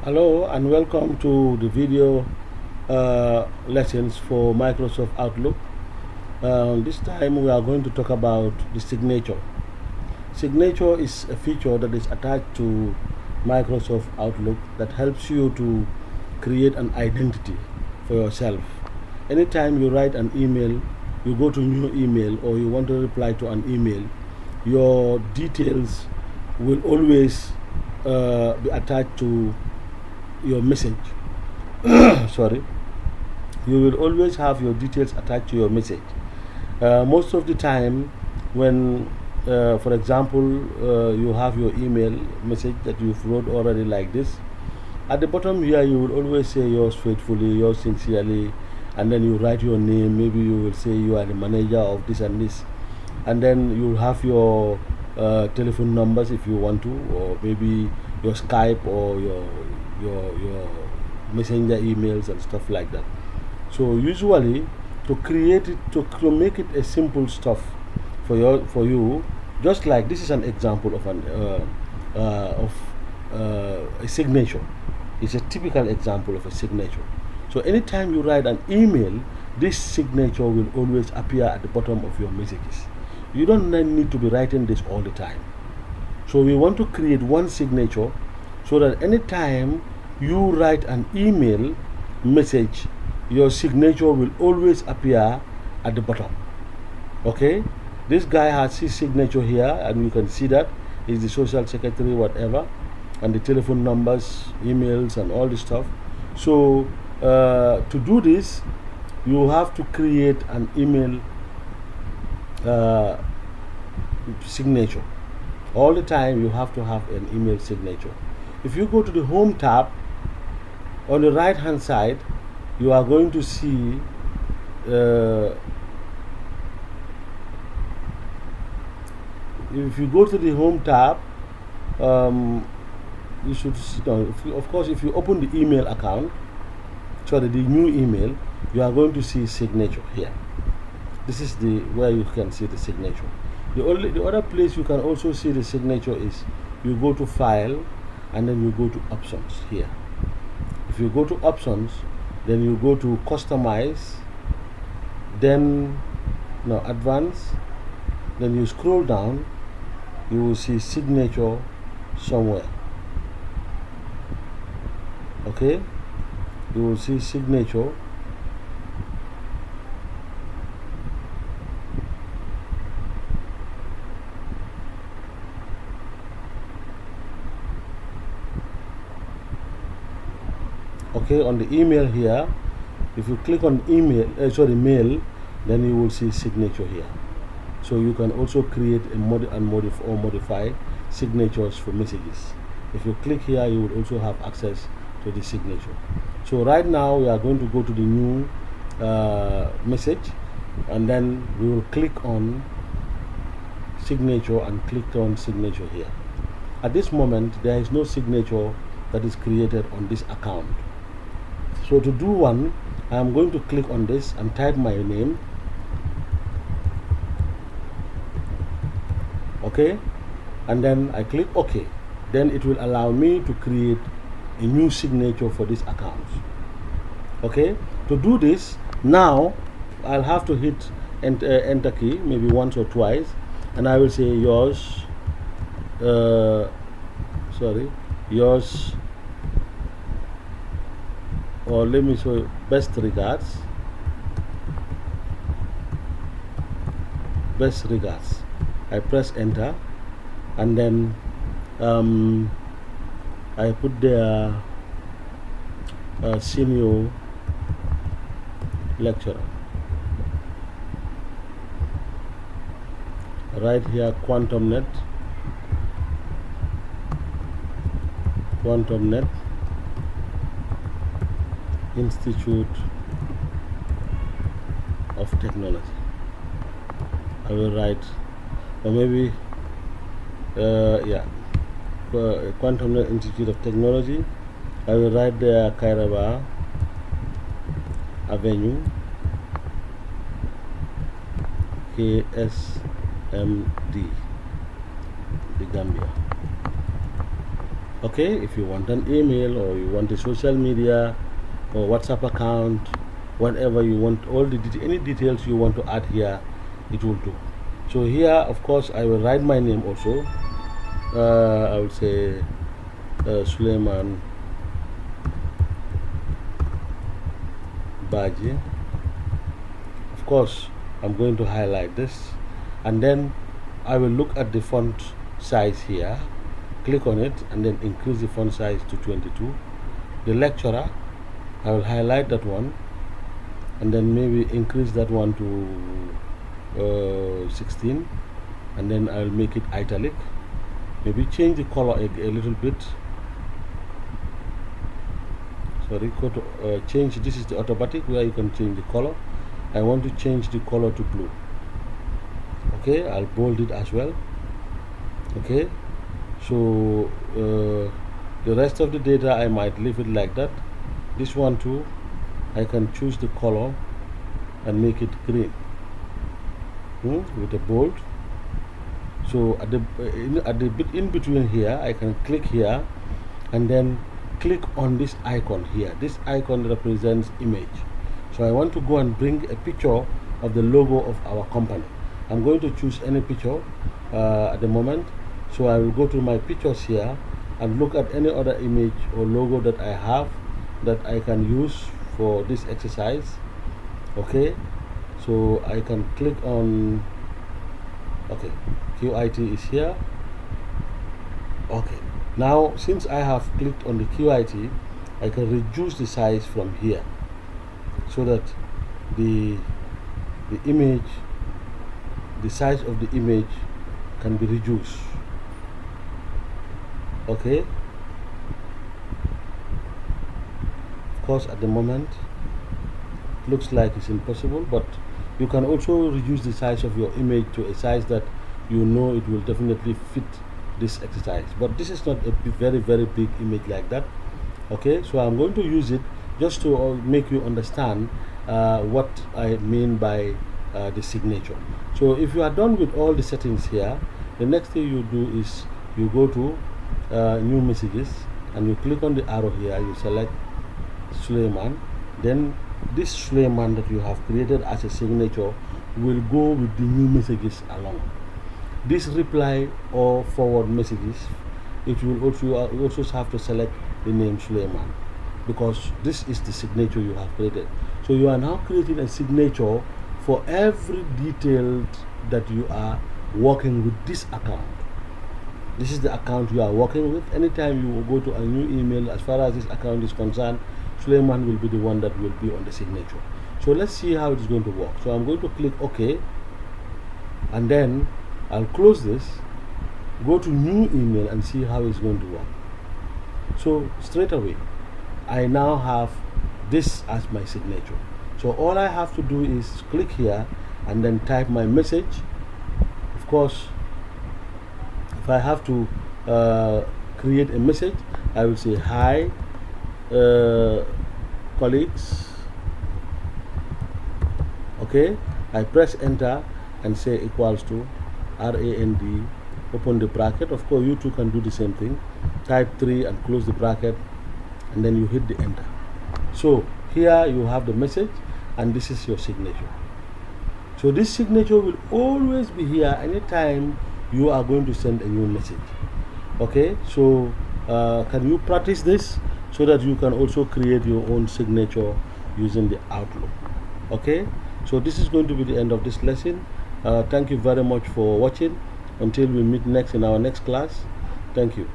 Hello and welcome to the video lessons for Microsoft Outlook. This time we are going to talk about the signature. Signature is a feature that is attached to Microsoft Outlook that helps you to create an identity for yourself. Anytime you write an email, you go to new email or you want to reply to an email, your details will always be attached to your message. Sorry, you will always have your details attached to your message. Most of the time, when, for example, you have your email message that you've wrote already like this, at the bottom here you will always say yours faithfully, yours sincerely, and then you write your name. Maybe you will say you are the manager of this and this, and then you will have your telephone numbers if you want to, or maybe your Skype or your messenger emails and stuff like that. So usually, to create it, to make it a simple stuff for you, just like this is an example of a signature. It's a typical example of a signature. So anytime you write an email, this signature will always appear at the bottom of your messages. You don't need to be writing this all the time. So we want to create one signature so that anytime you write an email message, your signature will always appear at the bottom. Okay, this guy has his signature here, and you can see that is the social secretary, whatever, and the telephone numbers, emails, and all this stuff. So to do this, you have to create an email signature. All the time you have to have an email signature. If you go to the home tab, on the right hand side you are going to see if you go to the home tab, you should, of course, if you open the email account, sorry, the new email, you are going to see signature here. This is the where you can see the signature. The other place you can also see the signature is you go to file and then you go to options here. If you go to options, then you go to customize, then advanced, then you scroll down, you will see signature somewhere. Okay, you will see signature. Okay, on the email here, if you click on email, mail, then you will see signature here. So you can also create or modify signatures for messages. If you click here, you will also have access to the signature. So right now we are going to go to the new message, and then we will click on signature and click on signature here. At this moment, there is no signature that is created on this account. So to do one, I am going to click on this and type my name. Okay, and then I click OK. Then it will allow me to create a new signature for this account. Okay, to do this, now I'll have to hit enter key maybe once or twice, and I will say yours, yours, or let me show best regards. Best regards. I press enter, and then I put there senior lecturer. Right here, Quantum Net Institute of Technology. I will write, or maybe Quantum Net Institute of Technology. I will write there Kairaba Avenue, KSMD, the Gambia. Okay, if you want an email or you want a social media or WhatsApp account, whatever you want, all the any details you want to add here, it will do. So here, of course, I will write my name also. I will say Suleiman Baji. Of course, I'm going to highlight this, and then I will look at the font size here, click on it, and then increase the font size to 22. The lecturer, I will highlight that one, and then maybe increase that one to 16, and then I'll make it italic. Maybe change the color a little bit. Sorry, change. This is the automatic where you can change the color. I want to change the color to blue. Okay, I'll bold it as well. Okay, so the rest of the data I might leave it like that. This one too, I can choose the color and make it green with a bold. So at the bit in between here, I can click here and then click on this icon here. This icon represents image. So I want to go and bring a picture of the logo of our company. I'm going to choose any picture at the moment. So I will go to my pictures here and look at any other image or logo that I have that I can use for this exercise. Okay, so I can click on, okay, QIT is here. Okay, now since I have clicked on the QIT, I can reduce the size from here so that the image, the size of the image can be reduced. Okay, of course at the moment it looks like it's impossible, but you can also reduce the size of your image to a size that you know it will definitely fit this exercise. But this is not a very big image like that. Okay, so I'm going to use it just to make you understand what I mean by the signature. So if you are done with all the settings here, the next thing you do is you go to new messages and you click on the arrow here, you select Suleiman. Then this Suleiman that you have created as a signature will go with the new messages along. This reply or forward messages, it will also, you also have to select the name Suleiman, because this is the signature you have created. So you are now creating a signature for every detail that you are working with this account. This is the account you are working with. Anytime you go to a new email, as far as this account is concerned, Suleiman will be the one that will be on the signature. So let's see how it is going to work. So I'm going to click OK, and then I'll close this, go to new email and see how it's going to work. So straight away, I now have this as my signature. So all I have to do is click here and then type my message. Of course, if I have to create a message, I will say hi colleagues. Okay, I press enter and say equals to RAND, open the bracket. Of course you too can do the same thing, type 3 and close the bracket, and then you hit the enter. So here you have the message and this is your signature. So this signature will always be here anytime you are going to send a new message. Okay, so can you practice this so that you can also create your own signature using the Outlook? Okay, so this is going to be the end of this lesson. Thank you very much for watching. Until we meet next in our next class, thank you.